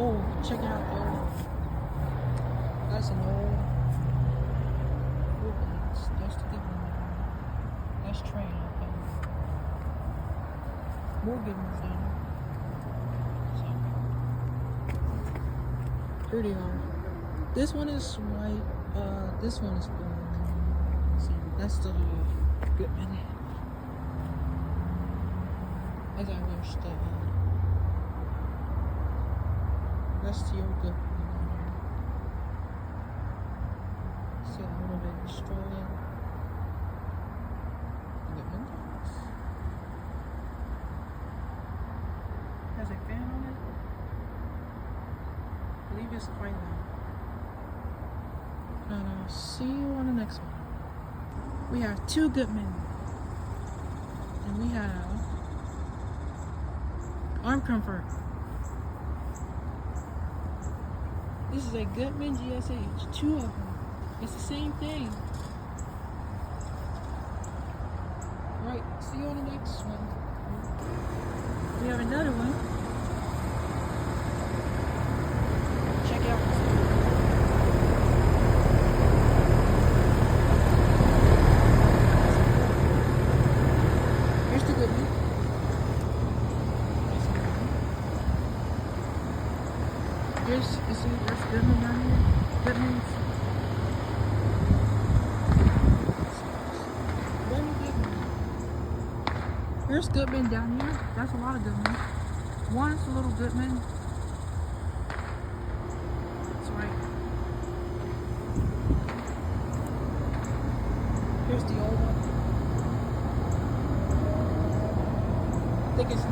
Oh, check it out, though. That's an old Goodman. That's the Goodman. That's Trane, I think. More Goodmans down there. So, here they are. This one is white. This one is blue. See, that's the Goodman. As I wish that's the old Goodman. See a little bit destroyed. Goodman. Has a fan on it. I believe it's quite loud. And I'll see you on the next one. We have two Goodmen. And we have arm comfort. This is a Goodman GSH. Two of them. It's the same thing. Right, see you on the next one. We have another one. Check out. Here's the Goodman. Here's, you see, there's Goodman down here. Goodman's. Here's Goodman down here. That's a lot of Goodman. One's a little Goodman. That's right. Here's the old one. I think it's